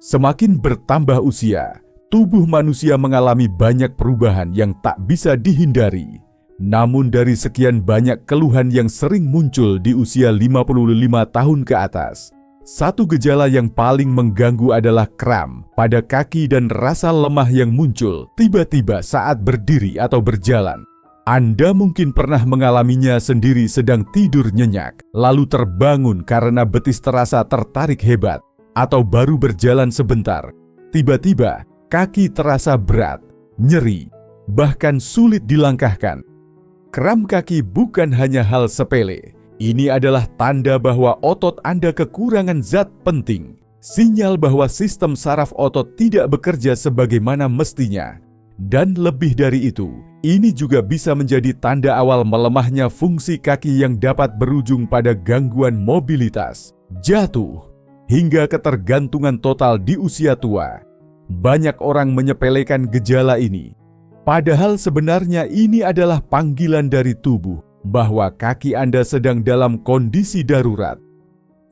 Semakin bertambah usia, tubuh manusia mengalami banyak perubahan yang tak bisa dihindari. Namun dari sekian banyak keluhan yang sering muncul di usia 55 tahun ke atas, satu gejala yang paling mengganggu adalah kram pada kaki dan rasa lemah yang muncul tiba-tiba saat berdiri atau berjalan. Anda mungkin pernah mengalaminya sendiri sedang tidur nyenyak, lalu terbangun karena betis terasa tertarik hebat, atau baru berjalan sebentar. Tiba-tiba, kaki terasa berat, nyeri, bahkan sulit dilangkahkan. Kram kaki bukan hanya hal sepele. Ini adalah tanda bahwa otot Anda kekurangan zat penting. Sinyal bahwa sistem saraf otot tidak bekerja sebagaimana mestinya. Dan lebih dari itu, ini juga bisa menjadi tanda awal melemahnya fungsi kaki yang dapat berujung pada gangguan mobilitas, jatuh, hingga ketergantungan total di usia tua. Banyak orang menyepelekan gejala ini. Padahal sebenarnya ini adalah panggilan dari tubuh bahwa kaki Anda sedang dalam kondisi darurat.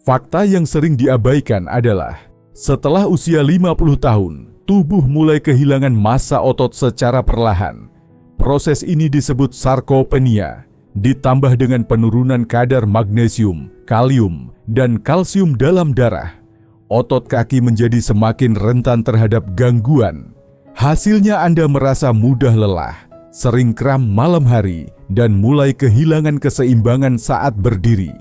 Fakta yang sering diabaikan adalah setelah usia 50 tahun, tubuh mulai kehilangan massa otot secara perlahan. Proses ini disebut sarkopenia, ditambah dengan penurunan kadar magnesium, kalium, dan kalsium dalam darah. Otot kaki menjadi semakin rentan terhadap gangguan. Hasilnya Anda merasa mudah lelah, sering kram malam hari, dan mulai kehilangan keseimbangan saat berdiri.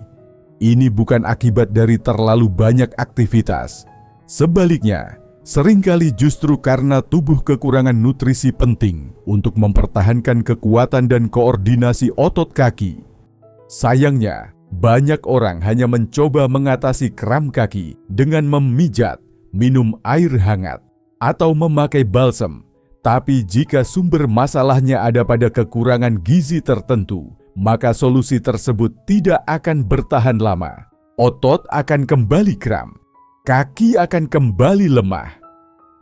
Ini bukan akibat dari terlalu banyak aktivitas. Sebaliknya, seringkali justru karena tubuh kekurangan nutrisi penting untuk mempertahankan kekuatan dan koordinasi otot kaki. Sayangnya, banyak orang hanya mencoba mengatasi kram kaki dengan memijat, minum air hangat, atau memakai balsem. Tapi jika sumber masalahnya ada pada kekurangan gizi tertentu, maka solusi tersebut tidak akan bertahan lama. Otot akan kembali kram, kaki akan kembali lemah.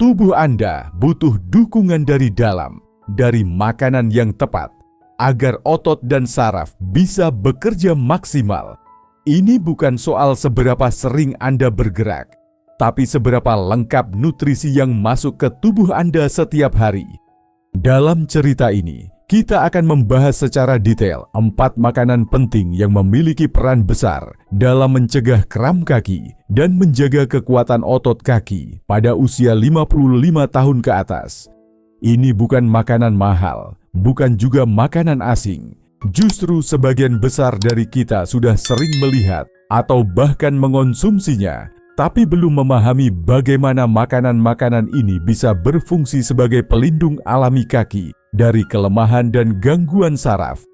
Tubuh Anda butuh dukungan dari dalam, dari makanan yang tepat, agar otot dan saraf bisa bekerja maksimal. Ini bukan soal seberapa sering Anda bergerak, tapi seberapa lengkap nutrisi yang masuk ke tubuh Anda setiap hari. Dalam cerita ini, kita akan membahas secara detail 4 makanan penting yang memiliki peran besar dalam mencegah kram kaki dan menjaga kekuatan otot kaki pada usia 55 tahun ke atas. Ini bukan makanan mahal, bukan juga makanan asing. Justru sebagian besar dari kita sudah sering melihat atau bahkan mengonsumsinya, tapi belum memahami bagaimana makanan-makanan ini bisa berfungsi sebagai pelindung alami kaki dari kelemahan dan gangguan saraf.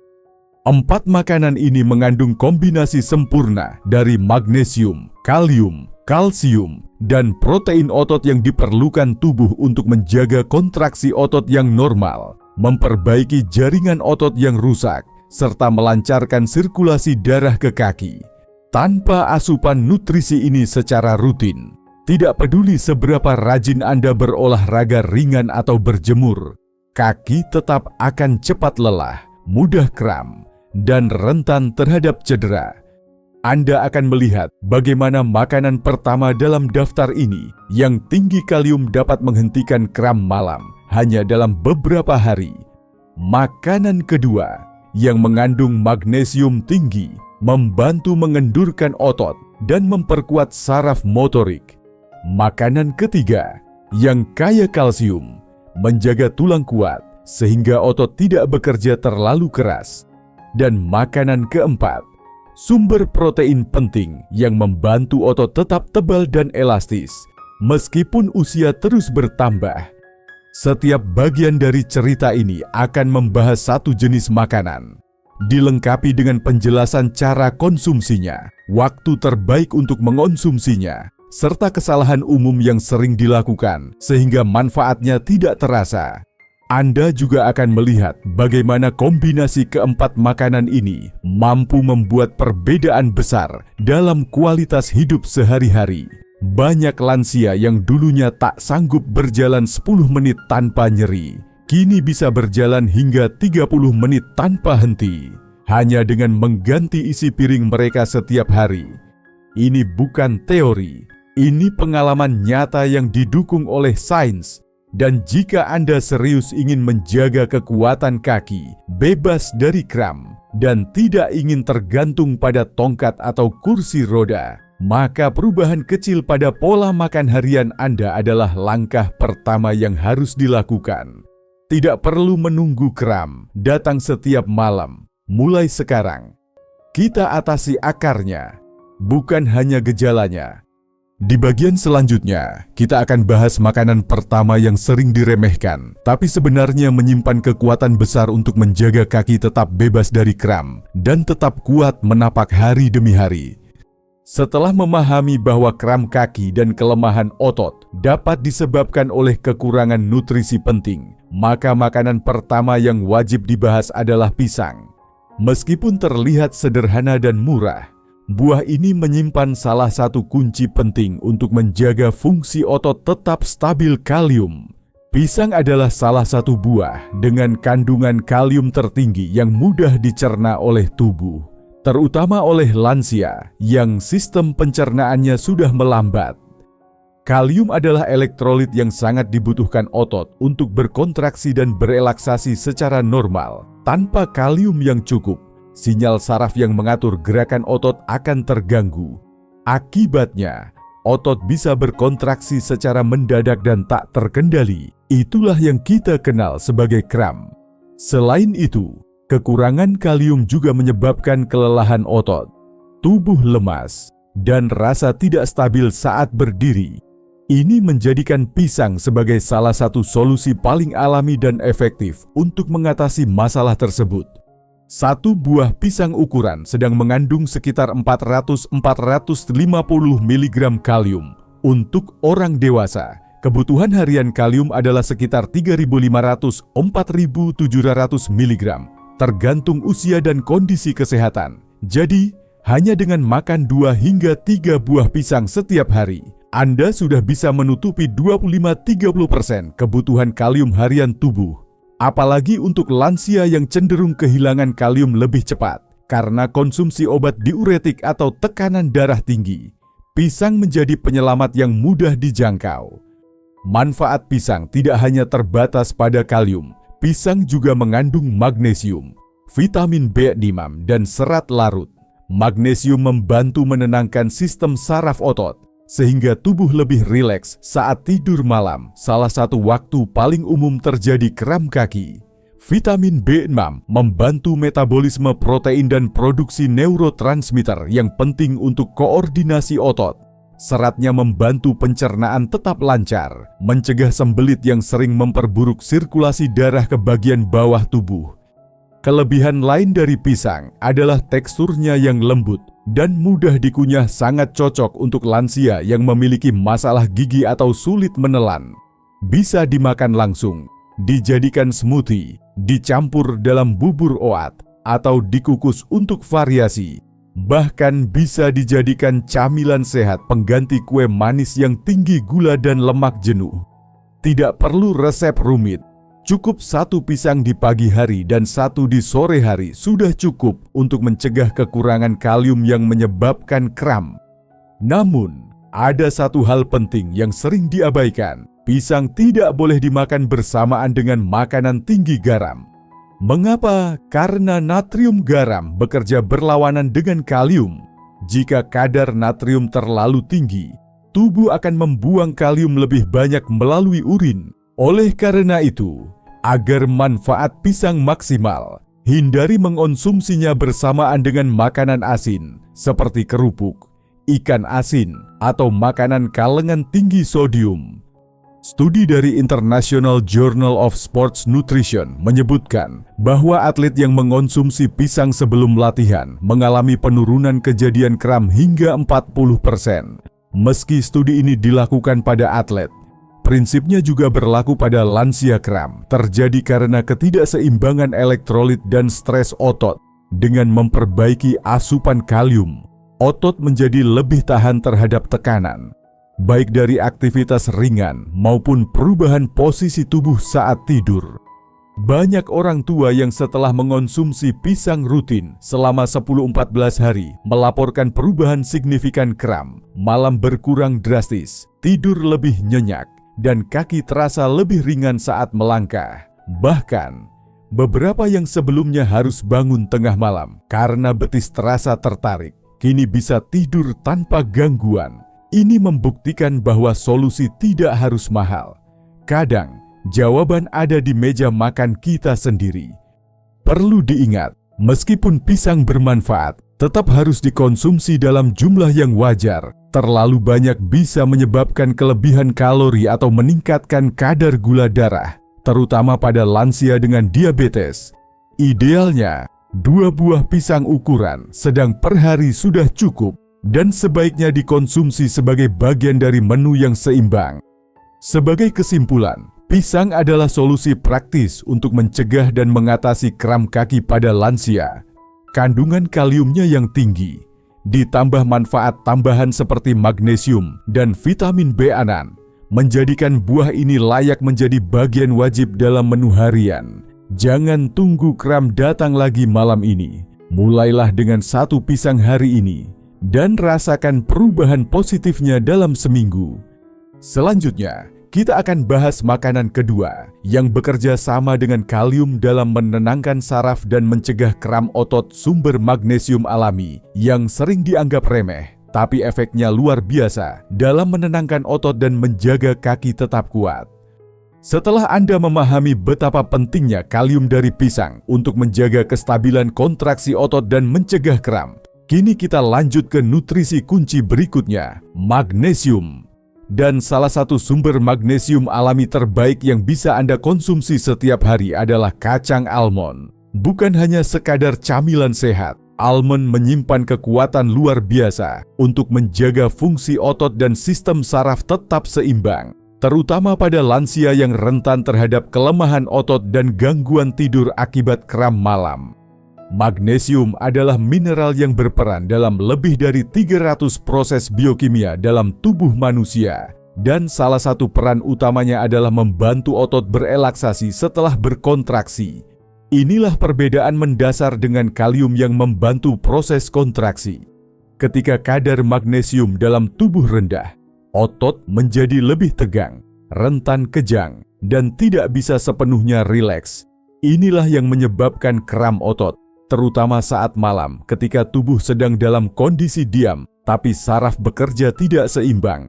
4 makanan ini mengandung kombinasi sempurna dari magnesium, kalium, kalsium, dan protein otot yang diperlukan tubuh untuk menjaga kontraksi otot yang normal, memperbaiki jaringan otot yang rusak, serta melancarkan sirkulasi darah ke kaki. Tanpa asupan nutrisi ini secara rutin, tidak peduli seberapa rajin Anda berolahraga ringan atau berjemur, kaki tetap akan cepat lelah, mudah kram, dan rentan terhadap cedera. Anda akan melihat bagaimana makanan pertama dalam daftar ini yang tinggi kalium dapat menghentikan kram malam hanya dalam beberapa hari. Makanan kedua yang mengandung magnesium tinggi membantu mengendurkan otot dan memperkuat saraf motorik. Makanan ketiga yang kaya kalsium menjaga tulang kuat sehingga otot tidak bekerja terlalu keras. Dan makanan keempat, sumber protein penting yang membantu otot tetap tebal dan elastis meskipun usia terus bertambah. Setiap bagian dari cerita ini akan membahas satu jenis makanan, dilengkapi dengan penjelasan cara konsumsinya, waktu terbaik untuk mengonsumsinya, serta kesalahan umum yang sering dilakukan sehingga manfaatnya tidak terasa. Anda juga akan melihat bagaimana kombinasi keempat makanan ini mampu membuat perbedaan besar dalam kualitas hidup sehari-hari. Banyak lansia yang dulunya tak sanggup berjalan 10 menit tanpa nyeri, kini bisa berjalan hingga 30 menit tanpa henti, hanya dengan mengganti isi piring mereka setiap hari. Ini bukan teori, Ini pengalaman nyata yang didukung oleh sains, dan jika Anda serius ingin menjaga kekuatan kaki, bebas dari kram, dan tidak ingin tergantung pada tongkat atau kursi roda, maka perubahan kecil pada pola makan harian Anda adalah langkah pertama yang harus dilakukan. Tidak perlu menunggu kram datang setiap malam. Mulai sekarang, kita atasi akarnya, bukan hanya gejalanya. Di bagian selanjutnya, kita akan bahas makanan pertama yang sering diremehkan, tapi sebenarnya menyimpan kekuatan besar untuk menjaga kaki tetap bebas dari kram dan tetap kuat menapak hari demi hari. Setelah memahami bahwa kram kaki dan kelemahan otot dapat disebabkan oleh kekurangan nutrisi penting, maka makanan pertama yang wajib dibahas adalah pisang. Meskipun terlihat sederhana dan murah, buah ini menyimpan salah satu kunci penting untuk menjaga fungsi otot tetap stabil kalium. Pisang adalah salah satu buah dengan kandungan kalium tertinggi yang mudah dicerna oleh tubuh, terutama oleh lansia yang sistem pencernaannya sudah melambat. Kalium adalah elektrolit yang sangat dibutuhkan otot untuk berkontraksi dan berelaksasi secara normal. Tanpa kalium yang cukup, sinyal saraf yang mengatur gerakan otot akan terganggu. Akibatnya, otot bisa berkontraksi secara mendadak dan tak terkendali. Itulah yang kita kenal sebagai kram. Selain itu, kekurangan kalium juga menyebabkan kelelahan otot, tubuh lemas, dan rasa tidak stabil saat berdiri. Ini menjadikan pisang sebagai salah satu solusi paling alami dan efektif untuk mengatasi masalah tersebut. Satu buah pisang ukuran sedang mengandung sekitar 400-450 mg kalium. Untuk orang dewasa, kebutuhan harian kalium adalah sekitar 3.500-4.700 mg, tergantung usia dan kondisi kesehatan. Jadi, hanya dengan makan 2 hingga 3 buah pisang setiap hari, Anda sudah bisa menutupi 25-30% kebutuhan kalium harian tubuh. Apalagi untuk lansia yang cenderung kehilangan kalium lebih cepat karena konsumsi obat diuretik atau tekanan darah tinggi. Pisang menjadi penyelamat yang mudah dijangkau. Manfaat pisang tidak hanya terbatas pada kalium. Pisang juga mengandung magnesium, vitamin B6, dan serat larut. Magnesium membantu menenangkan sistem saraf otot, sehingga tubuh lebih rileks saat tidur malam. Salah satu waktu paling umum terjadi kram kaki. Vitamin B6 membantu metabolisme protein dan produksi neurotransmitter yang penting untuk koordinasi otot. Seratnya membantu pencernaan tetap lancar, mencegah sembelit yang sering memperburuk sirkulasi darah ke bagian bawah tubuh. Kelebihan lain dari pisang adalah teksturnya yang lembut dan mudah dikunyah, sangat cocok untuk lansia yang memiliki masalah gigi atau sulit menelan. Bisa dimakan langsung, dijadikan smoothie, dicampur dalam bubur oat, atau dikukus untuk variasi. Bahkan bisa dijadikan camilan sehat pengganti kue manis yang tinggi gula dan lemak jenuh. Tidak perlu resep rumit. Cukup 1 pisang di pagi hari dan 1 di sore hari sudah cukup untuk mencegah kekurangan kalium yang menyebabkan kram. Namun, ada satu hal penting yang sering diabaikan. Pisang tidak boleh dimakan bersamaan dengan makanan tinggi garam. Mengapa? Karena natrium garam bekerja berlawanan dengan kalium. Jika kadar natrium terlalu tinggi, tubuh akan membuang kalium lebih banyak melalui urin. Oleh karena itu, agar manfaat pisang maksimal, hindari mengonsumsinya bersamaan dengan makanan asin seperti kerupuk, ikan asin, atau makanan kalengan tinggi sodium. Studi dari International Journal of Sports Nutrition menyebutkan bahwa atlet yang mengonsumsi pisang sebelum latihan mengalami penurunan kejadian kram hingga 40%. Meski studi ini dilakukan pada atlet, prinsipnya juga berlaku pada lansia. Kram terjadi karena ketidakseimbangan elektrolit dan stres otot. Dengan memperbaiki asupan kalium, otot menjadi lebih tahan terhadap tekanan, baik dari aktivitas ringan maupun perubahan posisi tubuh saat tidur. Banyak orang tua yang setelah mengonsumsi pisang rutin selama 10-14 hari melaporkan perubahan signifikan kram, malam berkurang drastis, tidur lebih nyenyak, dan kaki terasa lebih ringan saat melangkah. Bahkan, beberapa yang sebelumnya harus bangun tengah malam karena betis terasa tertarik, kini bisa tidur tanpa gangguan. Ini membuktikan bahwa solusi tidak harus mahal. Kadang, jawaban ada di meja makan kita sendiri. Perlu diingat, meskipun pisang bermanfaat, tetap harus dikonsumsi dalam jumlah yang wajar. Terlalu banyak bisa menyebabkan kelebihan kalori atau meningkatkan kadar gula darah, terutama pada lansia dengan diabetes. Idealnya, 2 buah pisang ukuran sedang per hari sudah cukup dan sebaiknya dikonsumsi sebagai bagian dari menu yang seimbang. Sebagai kesimpulan, pisang adalah solusi praktis untuk mencegah dan mengatasi kram kaki pada lansia. Kandungan kaliumnya yang tinggi, ditambah manfaat tambahan seperti magnesium dan vitamin B6, menjadikan buah ini layak menjadi bagian wajib dalam menu harian. Jangan tunggu kram datang lagi malam ini. Mulailah dengan 1 pisang hari ini dan rasakan perubahan positifnya dalam seminggu. Selanjutnya, kita akan bahas makanan kedua yang bekerja sama dengan kalium dalam menenangkan saraf dan mencegah kram otot, sumber magnesium alami yang sering dianggap remeh, tapi efeknya luar biasa dalam menenangkan otot dan menjaga kaki tetap kuat. Setelah Anda memahami betapa pentingnya kalium dari pisang untuk menjaga kestabilan kontraksi otot dan mencegah kram, kini kita lanjut ke nutrisi kunci berikutnya, magnesium. Dan salah satu sumber magnesium alami terbaik yang bisa Anda konsumsi setiap hari adalah kacang almond. Bukan hanya sekadar camilan sehat, almond menyimpan kekuatan luar biasa untuk menjaga fungsi otot dan sistem saraf tetap seimbang, terutama pada lansia yang rentan terhadap kelemahan otot dan gangguan tidur akibat kram malam. Magnesium adalah mineral yang berperan dalam lebih dari 300 proses biokimia dalam tubuh manusia, dan salah satu peran utamanya adalah membantu otot berelaksasi setelah berkontraksi. Inilah perbedaan mendasar dengan kalium yang membantu proses kontraksi. Ketika kadar magnesium dalam tubuh rendah, otot menjadi lebih tegang, rentan kejang, dan tidak bisa sepenuhnya rileks. Inilah yang menyebabkan kram otot, terutama saat malam ketika tubuh sedang dalam kondisi diam, tapi saraf bekerja tidak seimbang.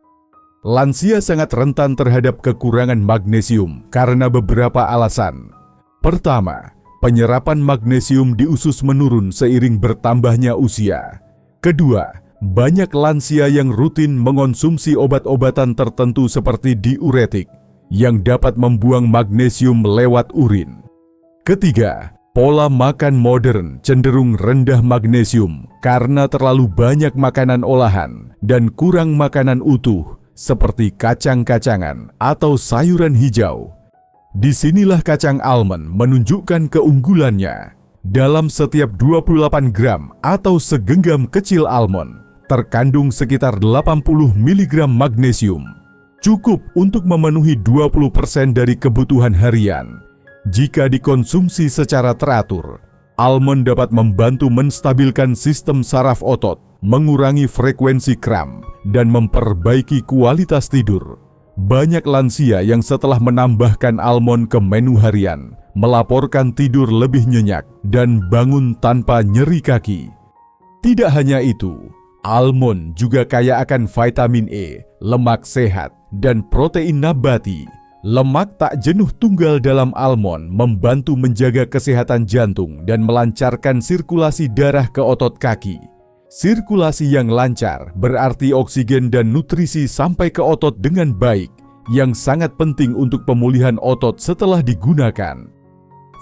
Lansia sangat rentan terhadap kekurangan magnesium karena beberapa alasan. Pertama, penyerapan magnesium di usus menurun seiring bertambahnya usia. Kedua, banyak lansia yang rutin mengonsumsi obat-obatan tertentu seperti diuretik, yang dapat membuang magnesium lewat urin. Ketiga, pola makan modern cenderung rendah magnesium karena terlalu banyak makanan olahan dan kurang makanan utuh seperti kacang-kacangan atau sayuran hijau. Disinilah kacang almond menunjukkan keunggulannya. Dalam setiap 28 gram atau segenggam kecil almond, terkandung sekitar 80 mg magnesium, cukup untuk memenuhi 20% dari kebutuhan harian. Jika dikonsumsi secara teratur, almond dapat membantu menstabilkan sistem saraf otot, mengurangi frekuensi kram, dan memperbaiki kualitas tidur. Banyak lansia yang setelah menambahkan almond ke menu harian, melaporkan tidur lebih nyenyak dan bangun tanpa nyeri kaki. Tidak hanya itu, almond juga kaya akan vitamin E, lemak sehat, dan protein nabati. Lemak tak jenuh tunggal dalam almond membantu menjaga kesehatan jantung dan melancarkan sirkulasi darah ke otot kaki. Sirkulasi yang lancar berarti oksigen dan nutrisi sampai ke otot dengan baik, yang sangat penting untuk pemulihan otot setelah digunakan.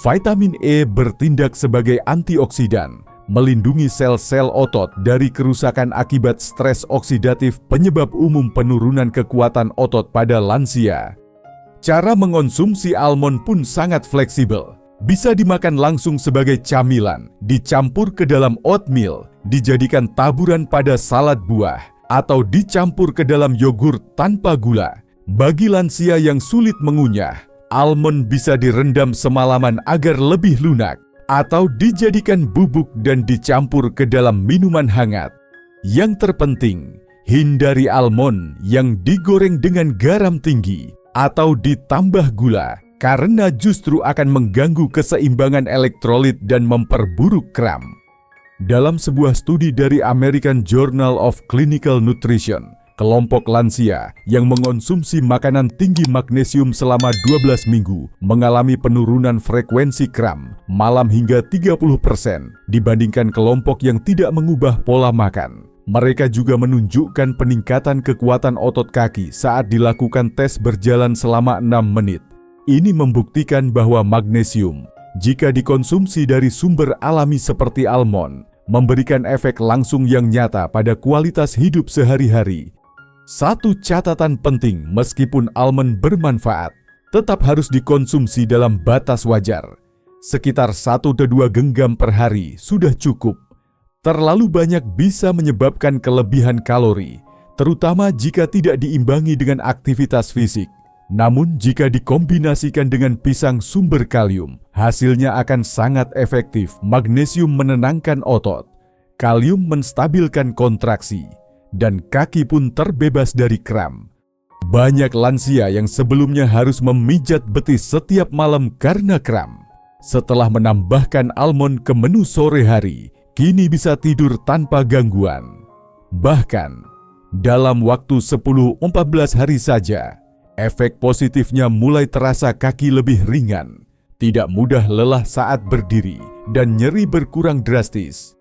Vitamin E bertindak sebagai antioksidan, melindungi sel-sel otot dari kerusakan akibat stres oksidatif, penyebab umum penurunan kekuatan otot pada lansia. Cara mengonsumsi almond pun sangat fleksibel. Bisa dimakan langsung sebagai camilan, dicampur ke dalam oatmeal, dijadikan taburan pada salad buah, atau dicampur ke dalam yogurt tanpa gula. Bagi lansia yang sulit mengunyah, Almond bisa direndam semalaman agar lebih lunak, atau dijadikan bubuk dan dicampur ke dalam minuman hangat. Yang terpenting, hindari almond yang digoreng dengan garam tinggi atau ditambah gula, karena justru akan mengganggu keseimbangan elektrolit dan memperburuk kram. Dalam sebuah studi dari American Journal of Clinical Nutrition, kelompok lansia yang mengonsumsi makanan tinggi magnesium selama 12 minggu mengalami penurunan frekuensi kram malam hingga 30% dibandingkan kelompok yang tidak mengubah pola makan. Mereka juga menunjukkan peningkatan kekuatan otot kaki saat dilakukan tes berjalan selama 6 menit. Ini membuktikan bahwa magnesium, jika dikonsumsi dari sumber alami seperti almond, memberikan efek langsung yang nyata pada kualitas hidup sehari-hari. Satu catatan penting, meskipun almond bermanfaat, tetap harus dikonsumsi dalam batas wajar. Sekitar 1-2 genggam per hari sudah cukup. Terlalu banyak bisa menyebabkan kelebihan kalori, terutama jika tidak diimbangi dengan aktivitas fisik. Namun jika dikombinasikan dengan pisang sumber kalium, hasilnya akan sangat efektif. Magnesium menenangkan otot, kalium menstabilkan kontraksi, dan kaki pun terbebas dari kram. Banyak lansia yang sebelumnya harus memijat betis setiap malam karena kram, setelah menambahkan almond ke menu sore hari, kini bisa tidur tanpa gangguan. Bahkan, dalam waktu 10-14 hari saja, efek positifnya mulai terasa. Kaki lebih ringan, tidak mudah lelah saat berdiri, dan nyeri berkurang drastis.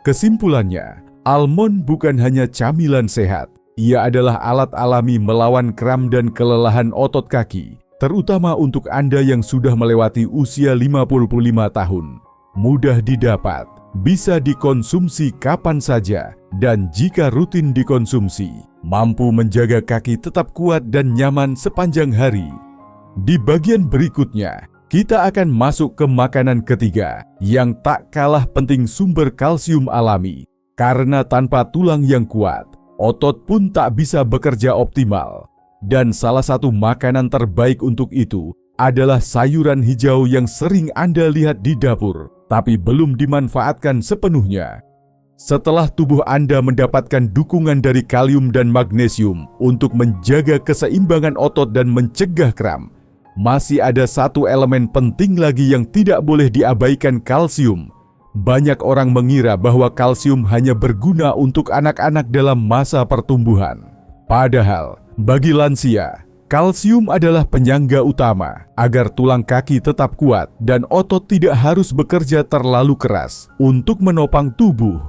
Kesimpulannya, almond bukan hanya camilan sehat, ia adalah alat alami melawan kram dan kelelahan otot kaki, terutama untuk Anda yang sudah melewati usia 55 tahun. Mudah didapat, bisa dikonsumsi kapan saja, dan jika rutin dikonsumsi, mampu menjaga kaki tetap kuat dan nyaman sepanjang hari. Di bagian berikutnya, kita akan masuk ke makanan ketiga yang tak kalah penting, sumber kalsium alami. Karena tanpa tulang yang kuat, otot pun tak bisa bekerja optimal. Dan salah satu makanan terbaik untuk itu adalah sayuran hijau yang sering Anda lihat di dapur, tapi belum dimanfaatkan sepenuhnya. Setelah tubuh Anda mendapatkan dukungan dari kalium dan magnesium untuk menjaga keseimbangan otot dan mencegah kram, masih ada satu elemen penting lagi yang tidak boleh diabaikan, kalsium. Banyak orang mengira bahwa kalsium hanya berguna untuk anak-anak dalam masa pertumbuhan. Padahal, bagi lansia, kalsium adalah penyangga utama agar tulang kaki tetap kuat dan otot tidak harus bekerja terlalu keras untuk menopang tubuh.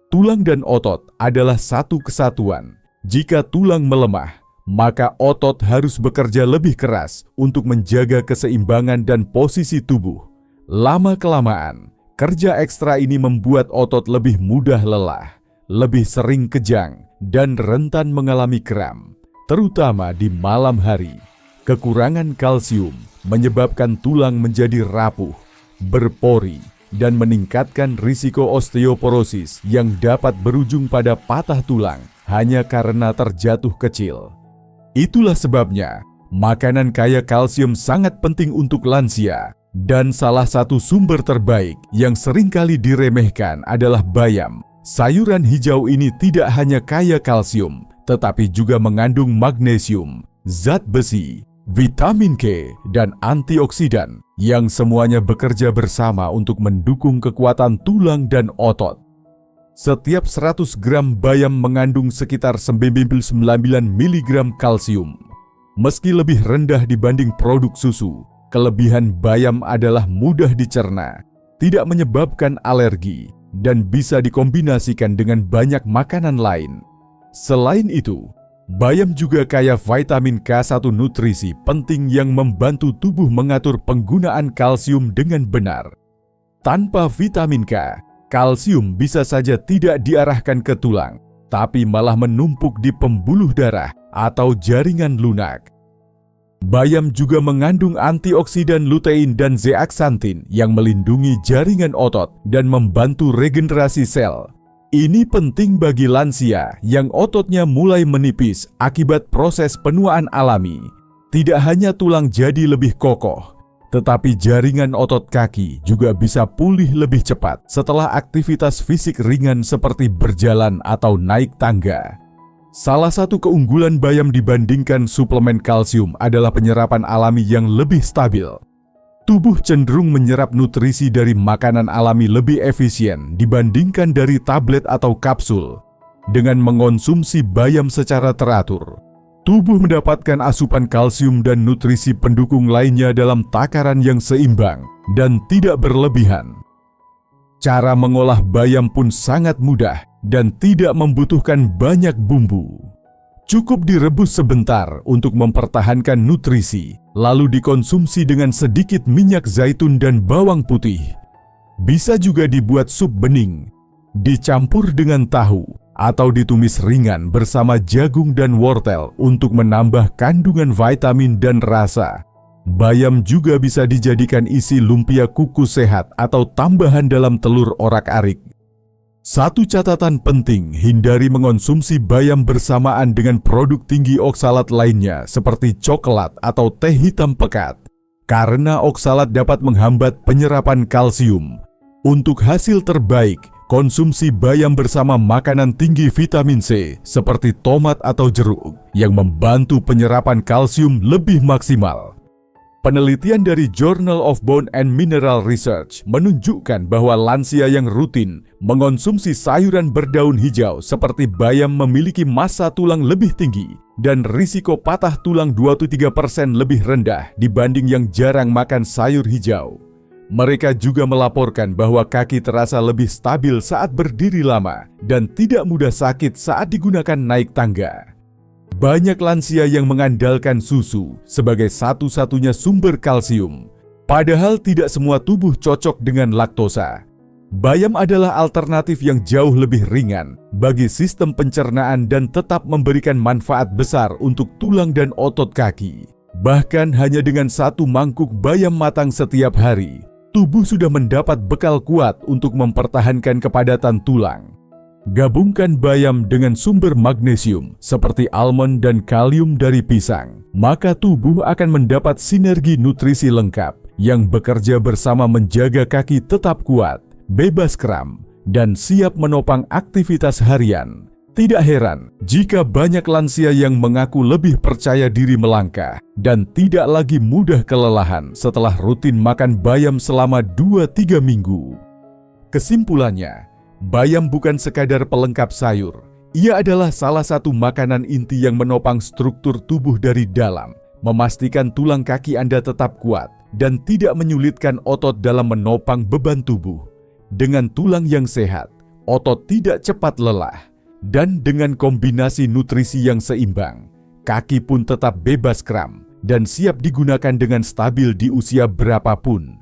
Tulang dan otot adalah satu kesatuan. Jika tulang melemah, maka otot harus bekerja lebih keras untuk menjaga keseimbangan dan posisi tubuh. Lama-kelamaan, kerja ekstra ini membuat otot lebih mudah lelah, lebih sering kejang, dan rentan mengalami kram, terutama di malam hari. Kekurangan kalsium menyebabkan tulang menjadi rapuh, berpori, dan meningkatkan risiko osteoporosis yang dapat berujung pada patah tulang hanya karena terjatuh kecil. Itulah sebabnya, makanan kaya kalsium sangat penting untuk lansia. Dan salah satu sumber terbaik yang seringkali diremehkan adalah bayam. Sayuran hijau ini tidak hanya kaya kalsium, tetapi juga mengandung magnesium, zat besi, vitamin K, dan antioksidan yang semuanya bekerja bersama untuk mendukung kekuatan tulang dan otot. Setiap 100 gram bayam mengandung sekitar 99 mg kalsium. Meski lebih rendah dibanding produk susu, kelebihan bayam adalah mudah dicerna, tidak menyebabkan alergi, dan bisa dikombinasikan dengan banyak makanan lain. Selain itu, bayam juga kaya vitamin K1, nutrisi penting yang membantu tubuh mengatur penggunaan kalsium dengan benar. Tanpa vitamin K, kalsium bisa saja tidak diarahkan ke tulang, tapi malah menumpuk di pembuluh darah atau jaringan lunak. Bayam juga mengandung antioksidan lutein dan zeaksantin yang melindungi jaringan otot dan membantu regenerasi sel. Ini penting bagi lansia yang ototnya mulai menipis akibat proses penuaan alami. Tidak hanya tulang jadi lebih kokoh, tetapi jaringan otot kaki juga bisa pulih lebih cepat setelah aktivitas fisik ringan seperti berjalan atau naik tangga. Salah satu keunggulan bayam dibandingkan suplemen kalsium adalah penyerapan alami yang lebih stabil. Tubuh cenderung menyerap nutrisi dari makanan alami lebih efisien dibandingkan dari tablet atau kapsul. Dengan mengonsumsi bayam secara teratur, tubuh mendapatkan asupan kalsium dan nutrisi pendukung lainnya dalam takaran yang seimbang dan tidak berlebihan. Cara mengolah bayam pun sangat mudah dan tidak membutuhkan banyak bumbu. Cukup direbus sebentar untuk mempertahankan nutrisi, lalu dikonsumsi dengan sedikit minyak zaitun dan bawang putih. Bisa juga dibuat sup bening, dicampur dengan tahu, atau ditumis ringan bersama jagung dan wortel untuk menambah kandungan vitamin dan rasa. Bayam juga bisa dijadikan isi lumpia kukus sehat atau tambahan dalam telur orak-arik. Satu catatan penting, hindari mengonsumsi bayam bersamaan dengan produk tinggi oksalat lainnya seperti coklat atau teh hitam pekat, karena oksalat dapat menghambat penyerapan kalsium. Untuk hasil terbaik, konsumsi bayam bersama makanan tinggi vitamin C seperti tomat atau jeruk yang membantu penyerapan kalsium lebih maksimal. Penelitian dari Journal of Bone and Mineral Research menunjukkan bahwa lansia yang rutin mengonsumsi sayuran berdaun hijau seperti bayam memiliki massa tulang lebih tinggi dan risiko patah tulang 2-3% lebih rendah dibanding yang jarang makan sayur hijau. Mereka juga melaporkan bahwa kaki terasa lebih stabil saat berdiri lama dan tidak mudah sakit saat digunakan naik tangga. Banyak lansia yang mengandalkan susu sebagai satu-satunya sumber kalsium, padahal tidak semua tubuh cocok dengan laktosa. Bayam adalah alternatif yang jauh lebih ringan bagi sistem pencernaan dan tetap memberikan manfaat besar untuk tulang dan otot kaki. Bahkan hanya dengan 1 mangkuk bayam matang setiap hari, tubuh sudah mendapat bekal kuat untuk mempertahankan kepadatan tulang. Gabungkan bayam dengan sumber magnesium seperti almond dan kalium dari pisang, maka tubuh akan mendapat sinergi nutrisi lengkap yang bekerja bersama menjaga kaki tetap kuat, bebas kram, dan siap menopang aktivitas harian. Tidak heran jika banyak lansia yang mengaku lebih percaya diri melangkah dan tidak lagi mudah kelelahan setelah rutin makan bayam selama 2-3 minggu. Kesimpulannya, bayam bukan sekadar pelengkap sayur. Ia adalah salah satu makanan inti yang menopang struktur tubuh dari dalam, memastikan tulang kaki Anda tetap kuat, dan tidak menyulitkan otot dalam menopang beban tubuh. Dengan tulang yang sehat, otot tidak cepat lelah, dan dengan kombinasi nutrisi yang seimbang, kaki pun tetap bebas kram dan siap digunakan dengan stabil di usia berapapun.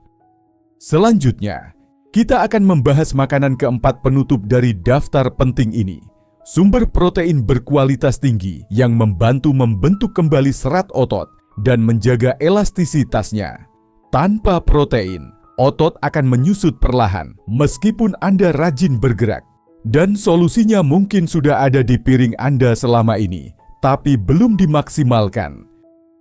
Selanjutnya, kita akan membahas makanan keempat penutup dari daftar penting ini. Sumber protein berkualitas tinggi yang membantu membentuk kembali serat otot dan menjaga elastisitasnya. Tanpa protein, otot akan menyusut perlahan meskipun Anda rajin bergerak. Dan solusinya mungkin sudah ada di piring Anda selama ini, tapi belum dimaksimalkan.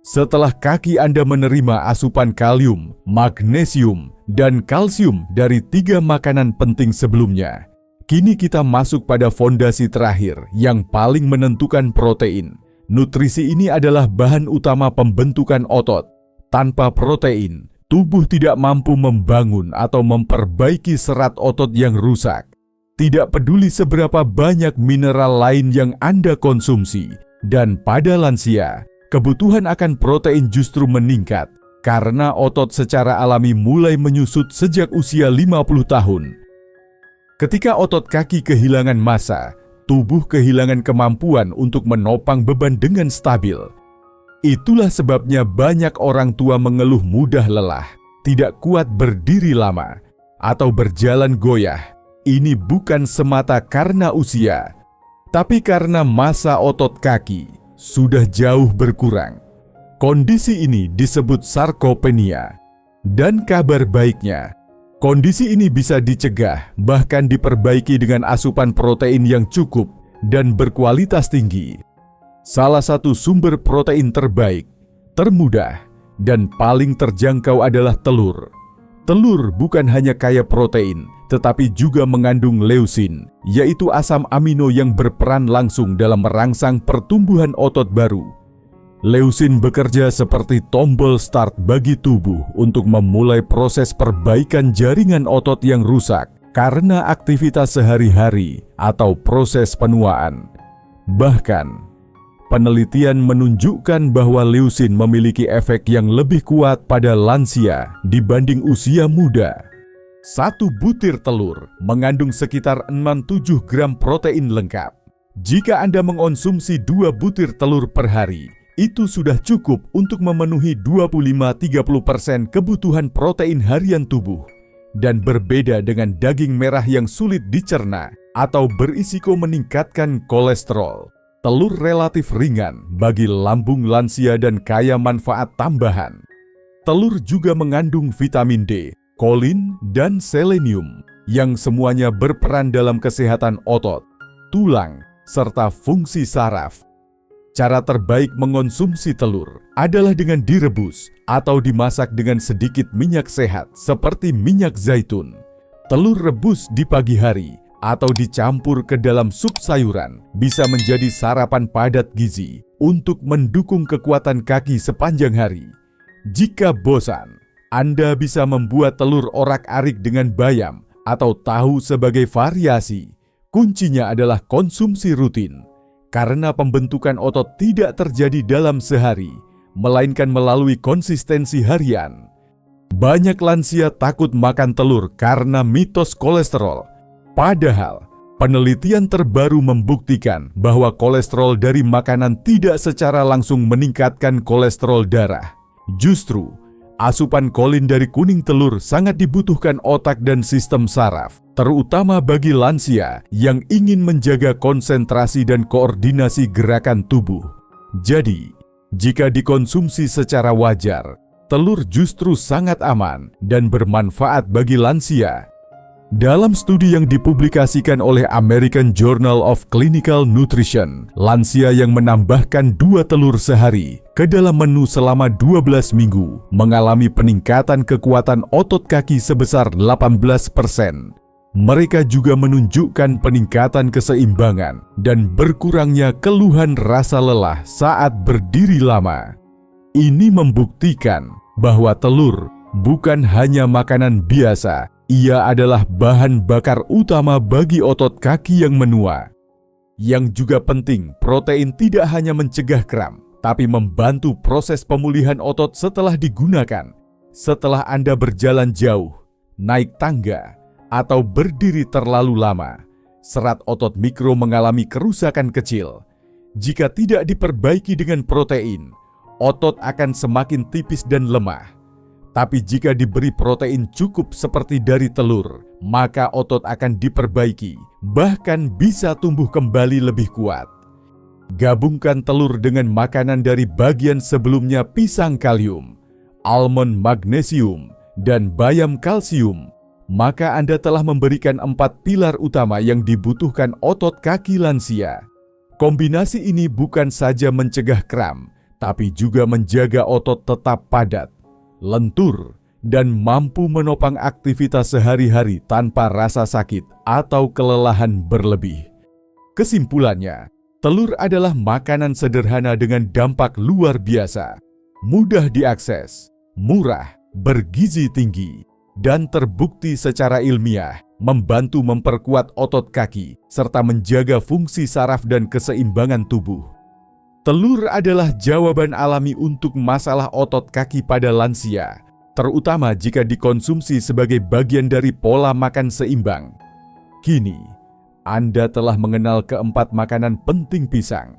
Setelah kaki Anda menerima asupan kalium, magnesium, dan kalsium dari 3 makanan penting sebelumnya, kini kita masuk pada fondasi terakhir yang paling menentukan protein. Nutrisi ini adalah bahan utama pembentukan otot. Tanpa protein, tubuh tidak mampu membangun atau memperbaiki serat otot yang rusak. Tidak peduli seberapa banyak mineral lain yang Anda konsumsi, dan pada lansia, kebutuhan akan protein justru meningkat karena otot secara alami mulai menyusut sejak usia 50 tahun. Ketika otot kaki kehilangan massa, tubuh kehilangan kemampuan untuk menopang beban dengan stabil. Itulah sebabnya banyak orang tua mengeluh mudah lelah, tidak kuat berdiri lama, atau berjalan goyah. Ini bukan semata karena usia, tapi karena massa otot kaki sudah jauh berkurang. Kondisi ini disebut sarkopenia. Dan kabar baiknya, kondisi ini bisa dicegah, bahkan diperbaiki dengan asupan protein yang cukup dan berkualitas tinggi. Salah satu sumber protein terbaik, Termudah dan paling terjangkau adalah telur. Telur bukan hanya kaya protein, tetapi juga mengandung leusin, yaitu asam amino yang berperan langsung dalam merangsang pertumbuhan otot baru. Leusin bekerja seperti tombol start bagi tubuh untuk memulai proses perbaikan jaringan otot yang rusak karena aktivitas sehari-hari atau proses penuaan. Bahkan, penelitian menunjukkan bahwa leusin memiliki efek yang lebih kuat pada lansia dibanding usia muda. Satu butir telur mengandung sekitar 67 gram protein lengkap. Jika Anda mengonsumsi 2 butir telur per hari, itu sudah cukup untuk memenuhi 25-30% kebutuhan protein harian tubuh. Dan berbeda dengan daging merah yang sulit dicerna atau berisiko meningkatkan kolesterol. Telur relatif ringan bagi lambung lansia dan kaya manfaat tambahan. Telur juga mengandung vitamin D, kolin, dan selenium yang semuanya berperan dalam kesehatan otot, tulang, serta fungsi saraf. Cara terbaik mengonsumsi telur adalah dengan direbus atau dimasak dengan sedikit minyak sehat seperti minyak zaitun. Telur rebus di pagi hari atau dicampur ke dalam sup sayuran bisa menjadi sarapan padat gizi untuk mendukung kekuatan kaki sepanjang hari. Jika bosan, Anda bisa membuat telur orak-arik dengan bayam atau tahu sebagai variasi. Kuncinya adalah konsumsi rutin, karena pembentukan otot tidak terjadi dalam sehari, melainkan melalui konsistensi harian. Banyak lansia takut makan telur karena mitos kolesterol. Padahal, penelitian terbaru membuktikan bahwa kolesterol dari makanan tidak secara langsung meningkatkan kolesterol darah. Justru, asupan kolin dari kuning telur sangat dibutuhkan otak dan sistem saraf, terutama bagi lansia yang ingin menjaga konsentrasi dan koordinasi gerakan tubuh. Jadi, jika dikonsumsi secara wajar, telur justru sangat aman dan bermanfaat bagi lansia. Dalam studi yang dipublikasikan oleh American Journal of Clinical Nutrition, lansia yang menambahkan 2 telur sehari ke dalam menu selama 12 minggu mengalami peningkatan kekuatan otot kaki sebesar 18%. Mereka juga menunjukkan peningkatan keseimbangan dan berkurangnya keluhan rasa lelah saat berdiri lama. Ini membuktikan bahwa telur bukan hanya makanan biasa, ia adalah bahan bakar utama bagi otot kaki yang menua. Yang juga penting, protein tidak hanya mencegah kram, tapi membantu proses pemulihan otot setelah digunakan. Setelah Anda berjalan jauh, naik tangga, atau berdiri terlalu lama, serat otot mikro mengalami kerusakan kecil. Jika tidak diperbaiki dengan protein, otot akan semakin tipis dan lemah. Tapi jika diberi protein cukup seperti dari telur, maka otot akan diperbaiki, bahkan bisa tumbuh kembali lebih kuat. Gabungkan telur dengan makanan dari bagian sebelumnya pisang kalium, almond magnesium, dan bayam kalsium, maka Anda telah memberikan 4 pilar utama yang dibutuhkan otot kaki lansia. Kombinasi ini bukan saja mencegah kram, tapi juga menjaga otot tetap padat, lentur, dan mampu menopang aktivitas sehari-hari tanpa rasa sakit atau kelelahan berlebih. Kesimpulannya, telur adalah makanan sederhana dengan dampak luar biasa, mudah diakses, murah, bergizi tinggi, dan terbukti secara ilmiah membantu memperkuat otot kaki serta menjaga fungsi saraf dan keseimbangan tubuh. Telur adalah jawaban alami untuk masalah otot kaki pada lansia, terutama jika dikonsumsi sebagai bagian dari pola makan seimbang. Kini, Anda telah mengenal keempat makanan penting pisang,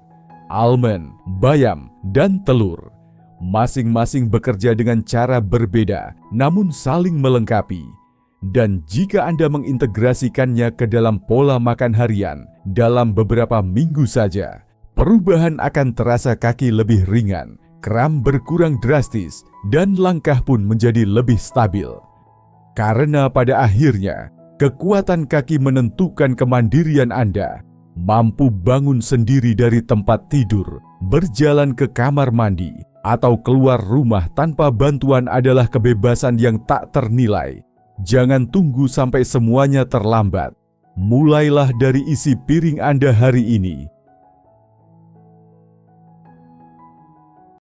almond, bayam, dan telur. Masing-masing bekerja dengan cara berbeda, namun saling melengkapi. Dan jika Anda mengintegrasikannya ke dalam pola makan harian dalam beberapa minggu saja, perubahan akan terasa. Kaki lebih ringan, kram berkurang drastis, dan langkah pun menjadi lebih stabil. Karena pada akhirnya, kekuatan kaki menentukan kemandirian Anda. Mampu bangun sendiri dari tempat tidur, berjalan ke kamar mandi, atau keluar rumah tanpa bantuan adalah kebebasan yang tak ternilai. Jangan tunggu sampai semuanya terlambat. Mulailah dari isi piring Anda hari ini.